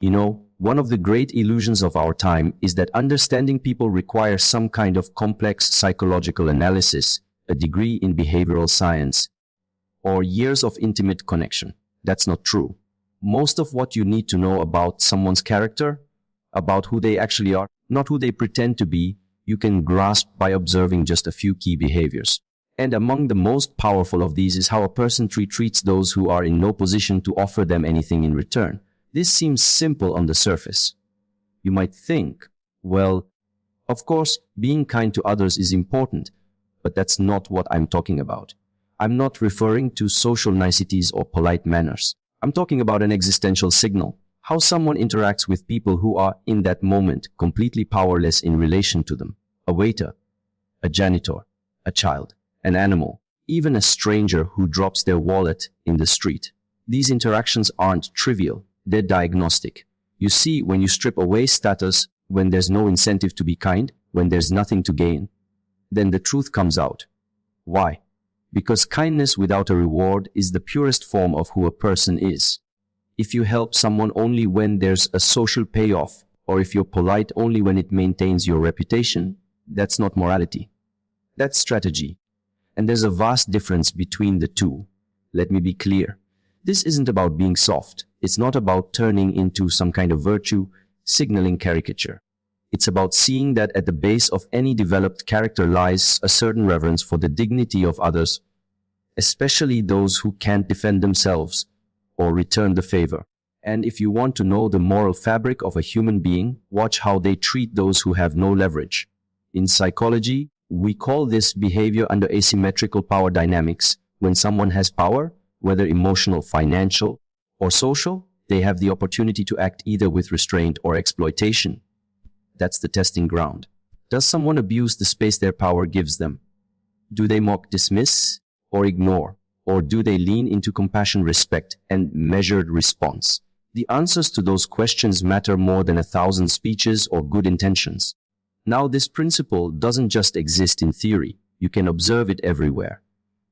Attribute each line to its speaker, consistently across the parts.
Speaker 1: You know, one of the great illusions of our time is that understanding people requires some kind of complex psychological analysis, a degree in behavioral science, or years of intimate connection. That's not true. Most of what you need to know about someone's character, about who they actually are, not who they pretend to be, you can grasp by observing just a few key behaviors. And among the most powerful of these is how a person treats those who are in no position to offer them anything in return. This seems simple on the surface. You might think, well, of course, being kind to others is important, but that's not what I'm talking about. I'm not referring to social niceties or polite manners. I'm talking about an existential signal, how someone interacts with people who are, in that moment, completely powerless in relation to them. A waiter, a janitor, a child, an animal, even a stranger who drops their wallet in the street. These interactions aren't trivial. They're diagnostic. You see, when you strip away status, when there's no incentive to be kind, when there's nothing to gain, then the truth comes out. Why? Because kindness without a reward is the purest form of who a person is. If you help someone only when there's a social payoff, or if you're polite only when it maintains your reputation, that's not morality. That's strategy. And there's a vast difference between the two. Let me be clear. This isn't about being soft. It's not about turning into some kind of virtue, signaling caricature. It's about seeing that at the base of any developed character lies a certain reverence for the dignity of others, especially those who can't defend themselves or return the favor. And if you want to know the moral fabric of a human being, watch how they treat those who have no leverage. In psychology, we call this behavior under asymmetrical power dynamics. When someone has power, whether emotional, financial, or social, they have the opportunity to act either with restraint or exploitation. That's the testing ground. Does someone abuse the space their power gives them? Do they mock, dismiss, or ignore? Or do they lean into compassion, respect, and measured response? The answers to those questions matter more than 1,000 speeches or good intentions. Now, this principle doesn't just exist in theory. You can observe it everywhere.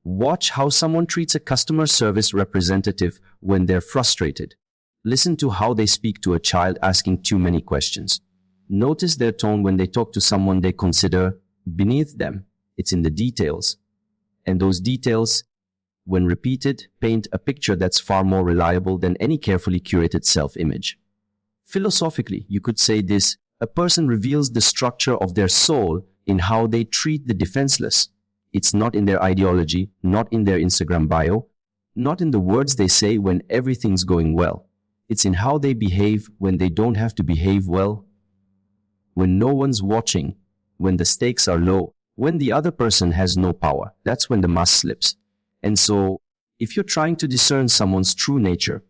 Speaker 1: Watch how someone treats a customer service representative when they're frustrated. Listen to how they speak to a child asking too many questions. Notice their tone when they talk to someone they consider beneath them. It's in the details. And those details, when repeated, paint a picture that's far more reliable than any carefully curated self-image. Philosophically, you could say this: a person reveals the structure of their soul in how they treat the defenseless. It's not in their ideology, not in their Instagram bio, not in the words they say when everything's going well. It's in how they behave when they don't have to behave well, when no one's watching, when the stakes are low, when the other person has no power. That's when the mask slips. And so, if you're trying to discern someone's true nature,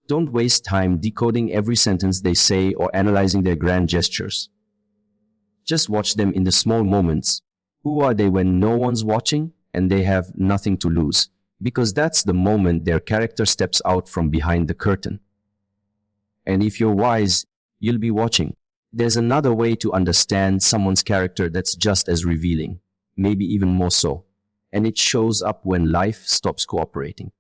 Speaker 1: don't waste time decoding every sentence they say or analyzing their grand gestures. Just watch them in the small moments. Who are they when no one's watching and they have nothing to lose? Because that's the moment their character steps out from behind the curtain. And if you're wise, you'll be watching. There's another way to understand someone's character that's just as revealing, maybe even more so. And it shows up when life stops cooperating.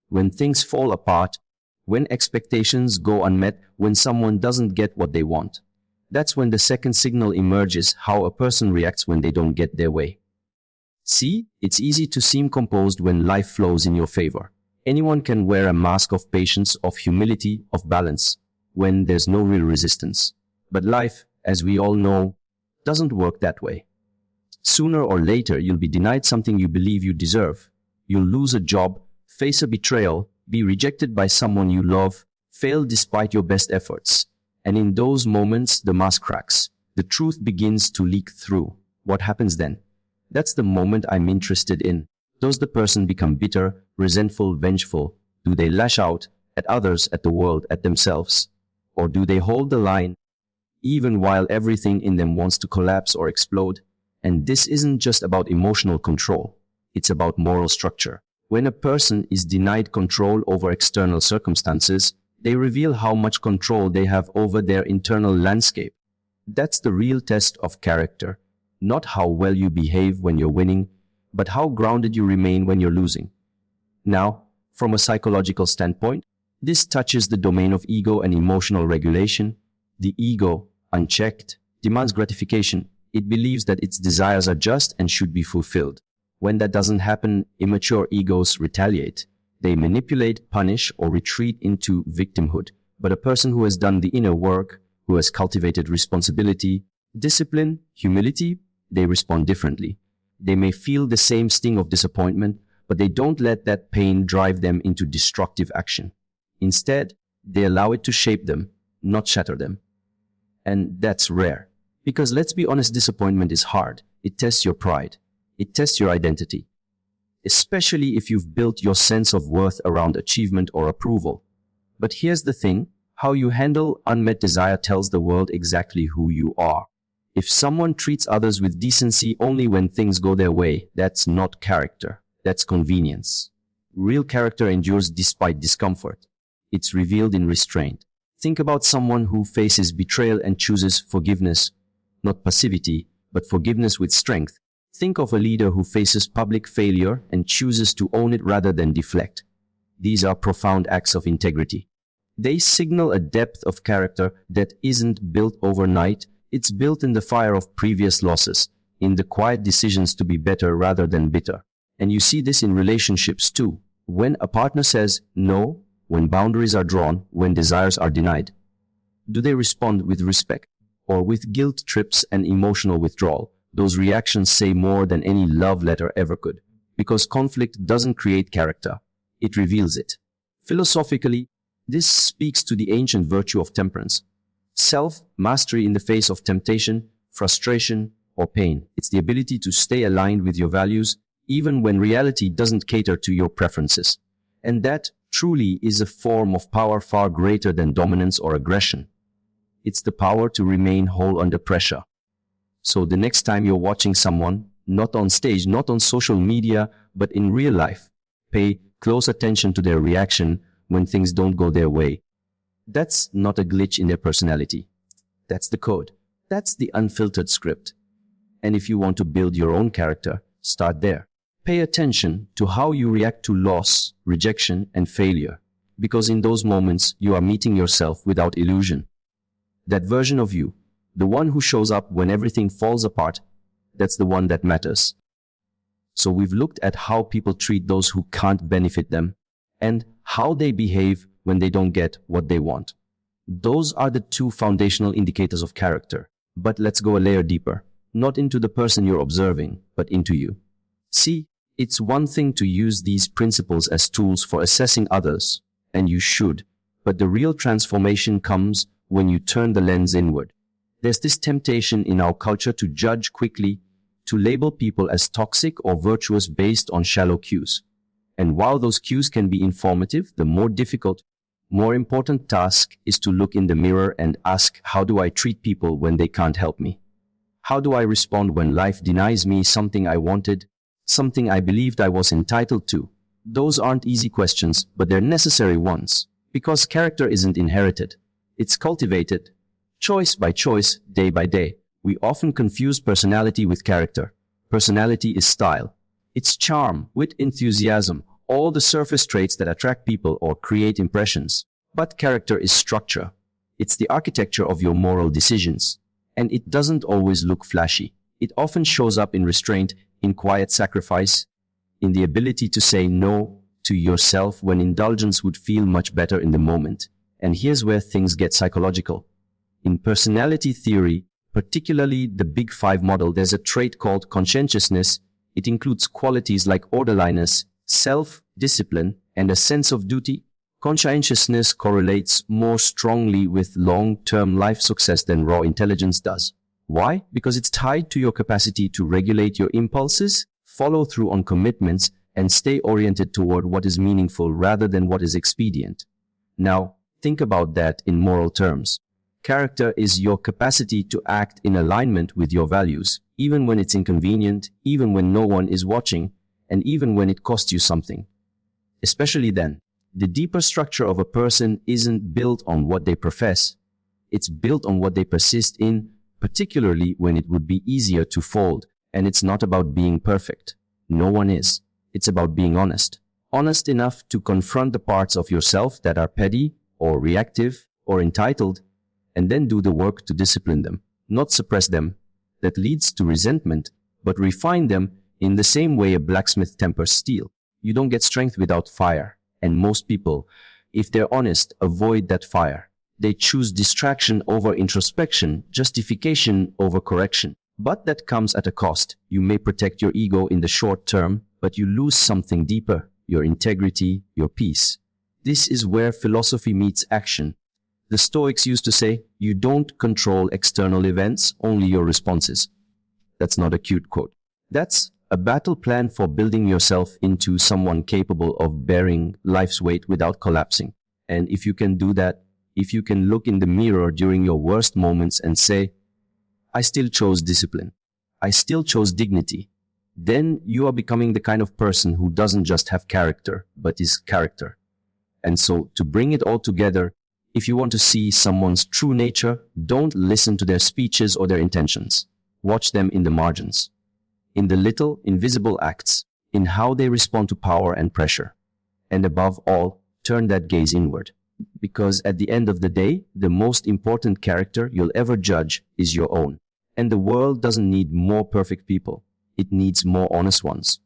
Speaker 1: When things fall apart, when expectations go unmet, when someone doesn't get what they want. That's when the second signal emerges, how a person reacts when they don't get their way. See, it's easy to seem composed when life flows in your favor. Anyone can wear a mask of patience, of humility, of balance, when there's no real resistance. But life, as we all know, doesn't work that way. Sooner or later, you'll be denied something you believe you deserve. You'll lose a job, face a betrayal, be rejected by someone you love, fail despite your best efforts. And in those moments, the mask cracks. The truth begins to leak through. What happens then? That's the moment I'm interested in. Does the person become bitter, resentful, vengeful? Do they lash out at others, at the world, at themselves? Or do they hold the line, even while everything in them wants to collapse or explode? And this isn't just about emotional control. It's about moral structure. When a person is denied control over external circumstances, they reveal how much control they have over their internal landscape. That's the real test of character. Not how well you behave when you're winning, but how grounded you remain when you're losing. Now, from a psychological standpoint, This touches the domain of ego and emotional regulation. The ego, unchecked, demands gratification. It believes that its desires are just and should be fulfilled. When that doesn't happen, immature egos retaliate. They manipulate, punish, or retreat into victimhood. But a person who has done the inner work, who has cultivated responsibility, discipline, humility, they respond differently. They may feel the same sting of disappointment, but they don't let that pain drive them into destructive action. Instead, they allow it to shape them, not shatter them. And that's rare. Because let's be honest, disappointment is hard. It tests your pride. It tests your identity. Especially if you've built your sense of worth around achievement or approval. But here's the thing, how you handle unmet desire tells the world exactly who you are. If someone treats others with decency only when things go their way, that's not character. That's convenience. Real character endures despite discomfort. It's revealed in restraint. Think about someone who faces betrayal and chooses forgiveness, not passivity, but forgiveness with strength. Think of a leader who faces public failure and chooses to own it rather than deflect. These are profound acts of integrity. They signal a depth of character that isn't built overnight. It's built in the fire of previous losses, in the quiet decisions to be better rather than bitter. And you see this in relationships too. When a partner says no, when boundaries are drawn, when desires are denied, do they respond with respect or with guilt trips and emotional withdrawal? Those reactions say more than any love letter ever could. Because conflict doesn't create character, it reveals it. Philosophically, this speaks to the ancient virtue of temperance. Self-mastery in the face of temptation, frustration, or pain. It's the ability to stay aligned with your values even when reality doesn't cater to your preferences. And that truly is a form of power far greater than dominance or aggression. It's the power to remain whole under pressure. So the next time you're watching someone, not on stage, not on social media, but in real life, pay close attention to their reaction when things don't go their way. That's not a glitch in their personality. That's the code. That's the unfiltered script. And if you want to build your own character, start there. Pay attention to how you react to loss, rejection, and failure. Because in those moments, you are meeting yourself without illusion. That version of you, the one who shows up when everything falls apart, that's the one that matters. So we've looked at how people treat those who can't benefit them, and how they behave when they don't get what they want. Those are the two foundational indicators of character. But let's go a layer deeper, not into the person you're observing, but into you. See, it's one thing to use these principles as tools for assessing others, and you should, but the real transformation comes when you turn the lens inward. There's this temptation in our culture to judge quickly, to label people as toxic or virtuous based on shallow cues. And while those cues can be informative, the more difficult, more important task is to look in the mirror and ask, how do I treat people when they can't help me? How do I respond when life denies me something I wanted, something I believed I was entitled to? Those aren't easy questions, but they're necessary ones. Because character isn't inherited. It's cultivated. Choice by choice, day by day. We often confuse personality with character. Personality is style. It's charm, wit, enthusiasm, all the surface traits that attract people or create impressions. But character is structure. It's the architecture of your moral decisions. And it doesn't always look flashy. It often shows up in restraint, in quiet sacrifice, in the ability to say no to yourself when indulgence would feel much better in the moment. And here's where things get psychological. In personality theory, particularly the Big Five model, there's a trait called conscientiousness. It includes qualities like orderliness, self-discipline, and a sense of duty. Conscientiousness correlates more strongly with long-term life success than raw intelligence does. Why? Because it's tied to your capacity to regulate your impulses, follow through on commitments, and stay oriented toward what is meaningful rather than what is expedient. Now, think about that in moral terms. Character is your capacity to act in alignment with your values, even when it's inconvenient, even when no one is watching, and even when it costs you something. Especially then, the deeper structure of a person isn't built on what they profess. It's built on what they persist in, particularly when it would be easier to fold. And it's not about being perfect. No one is. It's about being honest. Honest enough to confront the parts of yourself that are petty or reactive or entitled, and then do the work to discipline them, not suppress them. That leads to resentment, but refine them in the same way a blacksmith tempers steel. You don't get strength without fire, and most people, if they're honest, avoid that fire. They choose distraction over introspection, justification over correction. But that comes at a cost. You may protect your ego in the short term, but you lose something deeper, your integrity, your peace. This is where philosophy meets action. The Stoics used to say, you don't control external events, only your responses. That's not a cute quote. That's a battle plan for building yourself into someone capable of bearing life's weight without collapsing. And if you can do that, if you can look in the mirror during your worst moments and say, I still chose discipline, I still chose dignity, then you are becoming the kind of person who doesn't just have character, but is character. And so, to bring it all together, if you want to see someone's true nature, don't listen to their speeches or their intentions. Watch them in the margins, in the little invisible acts, in how they respond to power and pressure. And above all, turn that gaze inward. Because at the end of the day, the most important character you'll ever judge is your own. And the world doesn't need more perfect people. It needs more honest ones.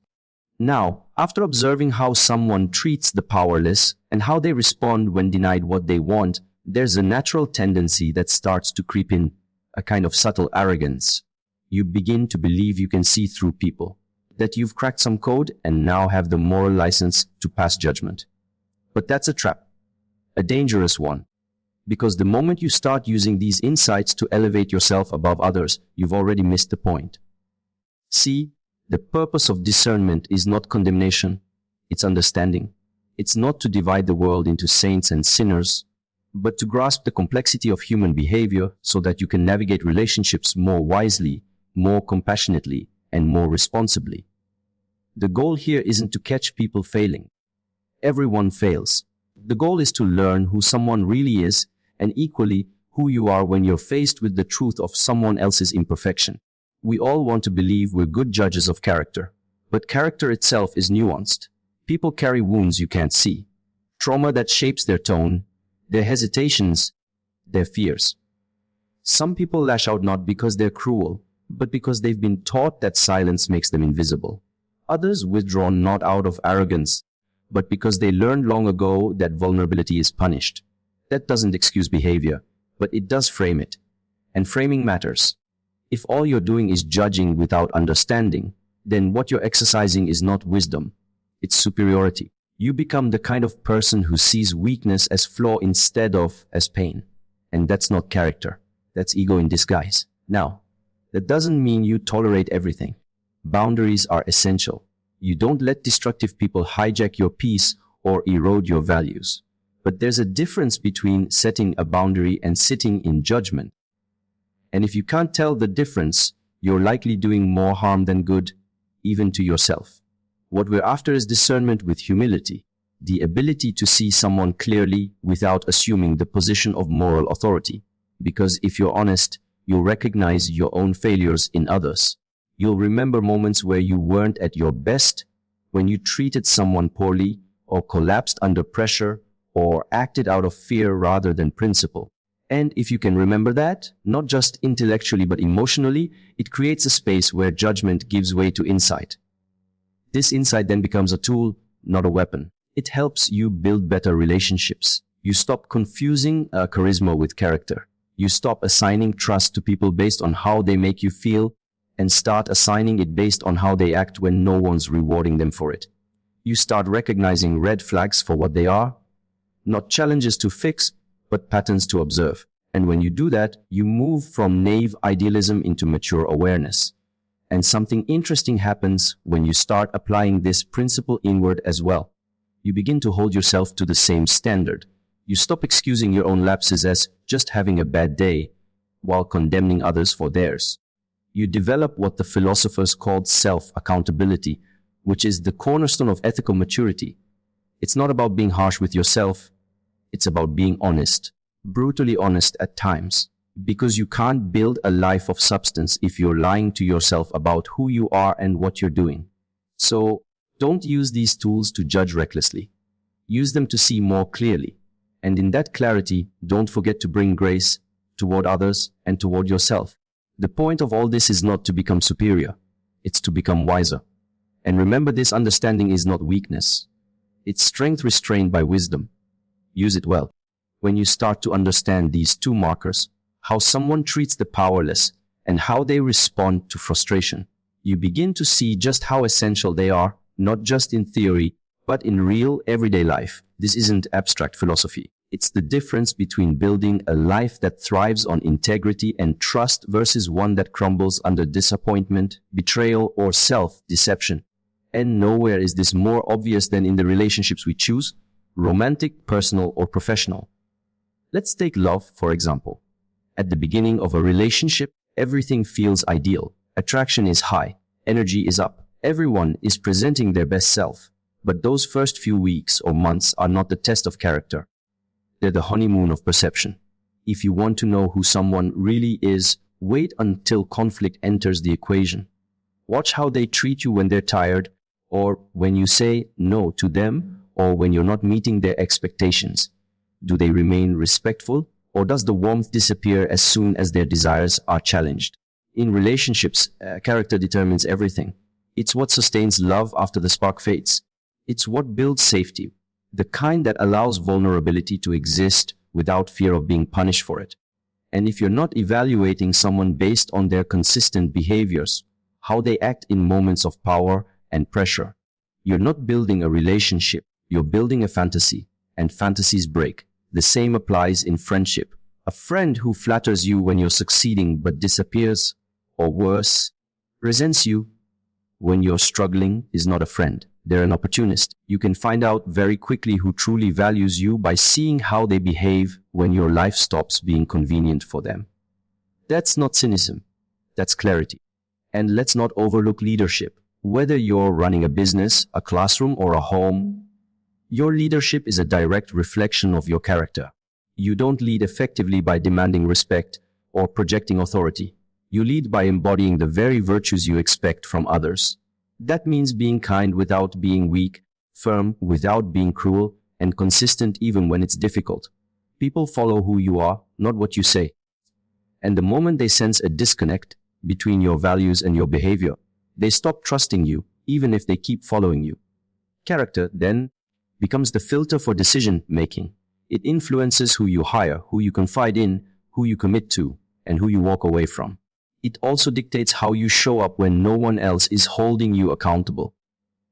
Speaker 1: Now, after observing how someone treats the powerless and how they respond when denied what they want, there's a natural tendency that starts to creep in, a kind of subtle arrogance. You begin to believe you can see through people, that you've cracked some code and now have the moral license to pass judgment. But that's a trap, a dangerous one, because the moment you start using these insights to elevate yourself above others, you've already missed the point. See, the purpose of discernment is not condemnation, it's understanding. It's not to divide the world into saints and sinners, but to grasp the complexity of human behavior so that you can navigate relationships more wisely, more compassionately, and more responsibly. The goal here isn't to catch people failing. Everyone fails. The goal is to learn who someone really is, and equally who you are when you're faced with the truth of someone else's imperfection. We all want to believe we're good judges of character, but character itself is nuanced. People carry wounds you can't see, trauma that shapes their tone, their hesitations, their fears. Some people lash out not because they're cruel, but because they've been taught that silence makes them invisible. Others withdraw not out of arrogance, but because they learned long ago that vulnerability is punished. That doesn't excuse behavior, but it does frame it. And framing matters. If all you're doing is judging without understanding, then what you're exercising is not wisdom, it's superiority. You become the kind of person who sees weakness as flaw instead of as pain. And that's not character, that's ego in disguise. Now, that doesn't mean you tolerate everything. Boundaries are essential. You don't let destructive people hijack your peace or erode your values. But there's a difference between setting a boundary and sitting in judgment. And if you can't tell the difference, you're likely doing more harm than good, even to yourself. What we're after is discernment with humility, the ability to see someone clearly without assuming the position of moral authority. Because if you're honest, you'll recognize your own failures in others. You'll remember moments where you weren't at your best, when you treated someone poorly, or collapsed under pressure, or acted out of fear rather than principle. And if you can remember that, not just intellectually but emotionally, it creates a space where judgment gives way to insight. This insight then becomes a tool, not a weapon. It helps you build better relationships. You stop confusing charisma with character. You stop assigning trust to people based on how they make you feel and start assigning it based on how they act when no one's rewarding them for it. You start recognizing red flags for what they are, not challenges to fix, but patterns to observe. And when you do that, you move from naive idealism into mature awareness. And something interesting happens when you start applying this principle inward as well. You begin to hold yourself to the same standard. You stop excusing your own lapses as just having a bad day, while condemning others for theirs. You develop what the philosophers called self-accountability, which is the cornerstone of ethical maturity. It's not about being harsh with yourself. It's about being honest, brutally honest at times, because you can't build a life of substance if you're lying to yourself about who you are and what you're doing. So, Don't use these tools to judge recklessly. Use them to see more clearly. And in that clarity, don't forget to bring grace toward others and toward yourself. The point of all this is not to become superior. It's to become wiser. And remember, this understanding is not weakness. It's strength restrained by wisdom. Use it well. When you start to understand these two markers, how someone treats the powerless and how they respond to frustration, you begin to see just how essential they are, not just in theory, but in real everyday life. This isn't abstract philosophy. It's the difference between building a life that thrives on integrity and trust versus one that crumbles under disappointment, betrayal, or self-deception. And nowhere is this more obvious than in the relationships we choose, romantic, personal, or professional. Let's take love, for example. At the beginning of a relationship, everything feels ideal. Attraction is high. Energy is up. Everyone is presenting their best self. But those first few weeks or months are not the test of character. They're the honeymoon of perception. If you want to know who someone really is, wait until conflict enters the equation. Watch how they treat you when they're tired, or when you say no to them, or when you're not meeting their expectations. Do they remain respectful, or does the warmth disappear as soon as their desires are challenged? In relationships, character determines everything. It's what sustains love after the spark fades. It's what builds safety, the kind that allows vulnerability to exist without fear of being punished for it. And if you're not evaluating someone based on their consistent behaviors, how they act in moments of power and pressure, you're not building a relationship, you're building a fantasy, and fantasies break. The same applies in friendship. A friend who flatters you when you're succeeding but disappears, or worse, resents you when you're struggling is not a friend. They're an opportunist. You can find out very quickly who truly values you by seeing how they behave when your life stops being convenient for them. That's not cynicism. That's clarity. And let's not overlook leadership. Whether you're running a business, a classroom, or a home, your leadership is a direct reflection of your character. You don't lead effectively by demanding respect or projecting authority. You lead by embodying the very virtues you expect from others. That means being kind without being weak, firm without being cruel, and consistent even when it's difficult. People follow who you are, not what you say. And the moment they sense a disconnect between your values and your behavior, they stop trusting you, even if they keep following you. Character, then, becomes the filter for decision-making. It influences who you hire, who you confide in, who you commit to, and who you walk away from. It also dictates how you show up when no one else is holding you accountable.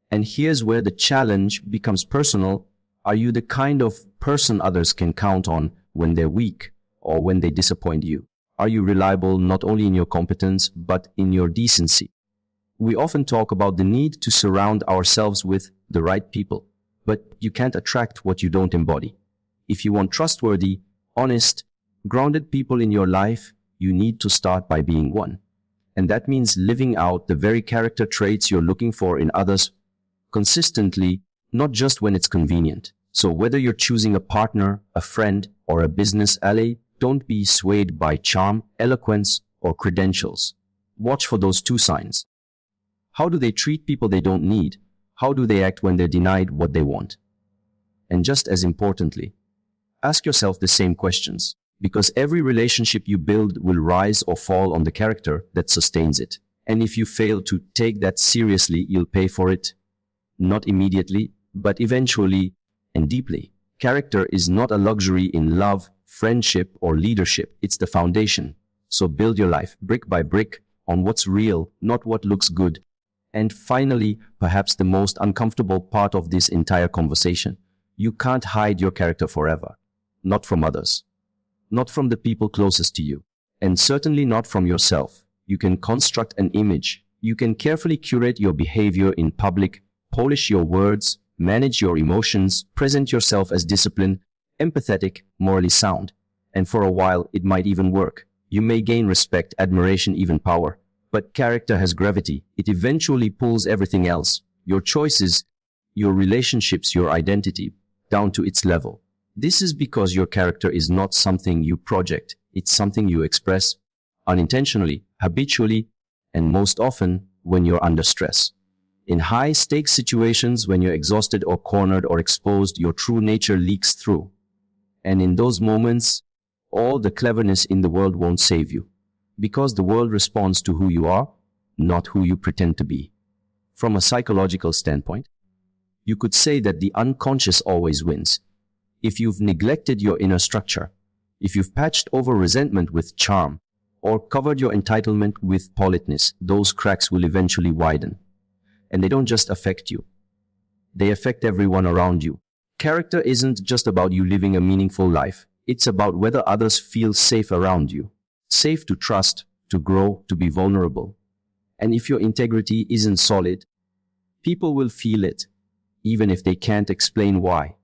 Speaker 1: And here's where the challenge becomes personal. Are you the kind of person others can count on when they're weak or when they disappoint you? Are you reliable not only in your competence, but in your decency? We often talk about the need to surround ourselves with the right people, but you can't attract what you don't embody. If you want trustworthy, honest, grounded people in your life, you need to start by being one. And that means living out the very character traits you're looking for in others consistently, not just when it's convenient. So whether you're choosing a partner, a friend, or a business ally, don't be swayed by charm, eloquence, or credentials. Watch for those two signs. How do they treat people they don't need? How do they act when they're denied what they want? And just as importantly, ask yourself the same questions. Because every relationship you build will rise or fall on the character that sustains it. And if you fail to take that seriously, you'll pay for it. Not immediately, but eventually and deeply. Character is not a luxury in love, friendship, or leadership. It's the foundation. So build your life brick by brick on what's real, not what looks good. And finally, perhaps the most uncomfortable part of this entire conversation, you can't hide your character forever. Not from others. Not from the people closest to you, and certainly not from yourself. You can construct an image. You can carefully curate your behavior in public, polish your words, manage your emotions, present yourself as disciplined, empathetic, morally sound. And for a while, it might even work. You may gain respect, admiration, even power. But character has gravity. It eventually pulls everything else, your choices, your relationships, your identity, down to its level. This is because your character is not something you project. It's something you express unintentionally, habitually, and most often when you're under stress. In high-stakes situations, when you're exhausted or cornered or exposed, your true nature leaks through. And in those moments, all the cleverness in the world won't save you, because the world responds to who you are, not who you pretend to be. From a psychological standpoint, you could say that the unconscious always wins. If you've neglected your inner structure, if you've patched over resentment with charm, or covered your entitlement with politeness, those cracks will eventually widen. And they don't just affect you. They affect everyone around you. Character isn't just about you living a meaningful life. It's about whether others feel safe around you. Safe to trust, to grow, to be vulnerable. And if your integrity isn't solid, people will feel it, even if they can't explain why.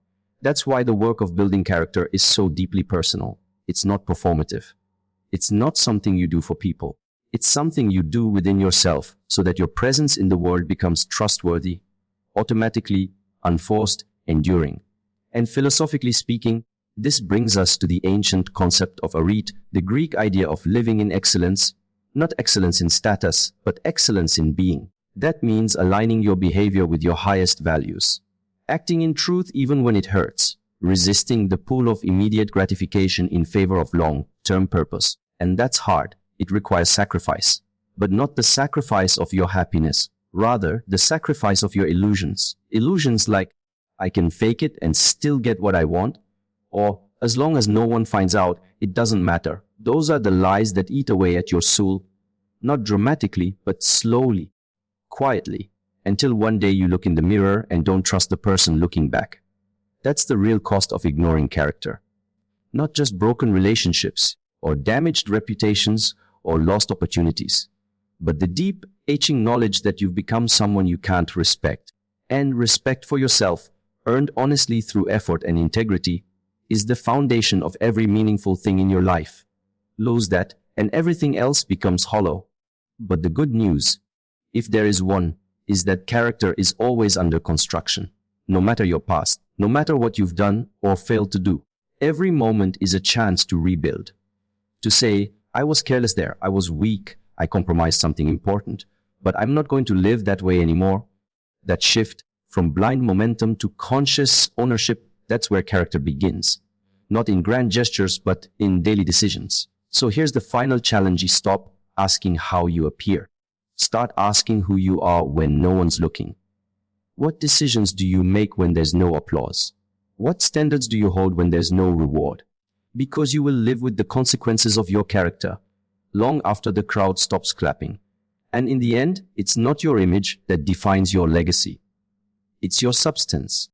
Speaker 1: That's why the work of building character is so deeply personal. It's not performative. It's not something you do for people. It's something you do within yourself so that your presence in the world becomes trustworthy, automatically, unforced, enduring. And philosophically speaking, this brings us to the ancient concept of arete, the Greek idea of living in excellence, not excellence in status, but excellence in being. That means aligning your behavior with your highest values, acting in truth even when it hurts, resisting the pull of immediate gratification in favor of long-term purpose. And that's hard. It requires sacrifice, but not the sacrifice of your happiness, rather the sacrifice of your illusions. Illusions like, I can fake it and still get what I want, or as long as no one finds out, it doesn't matter. Those are the lies that eat away at your soul, not dramatically, but slowly, quietly, until one day you look in the mirror and don't trust the person looking back. That's the real cost of ignoring character. Not just broken relationships, or damaged reputations, or lost opportunities, but the deep, aching knowledge that you've become someone you can't respect. And respect for yourself, earned honestly through effort and integrity, is the foundation of every meaningful thing in your life. Lose that, and everything else becomes hollow. But the good news, if there is one, is that character is always under construction. No matter your past, no matter what you've done or failed to do, every moment is a chance to rebuild. To say, I was careless there, I was weak, I compromised something important, but I'm not going to live that way anymore. That shift from blind momentum to conscious ownership, that's where character begins. Not in grand gestures, but in daily decisions. So here's the final challenge: stop asking how you appear. Start asking who you are when no one's looking. What decisions do you make when there's no applause? What standards do you hold when there's no reward? Because you will live with the consequences of your character long after the crowd stops clapping. And in the end, it's not your image that defines your legacy. It's your substance.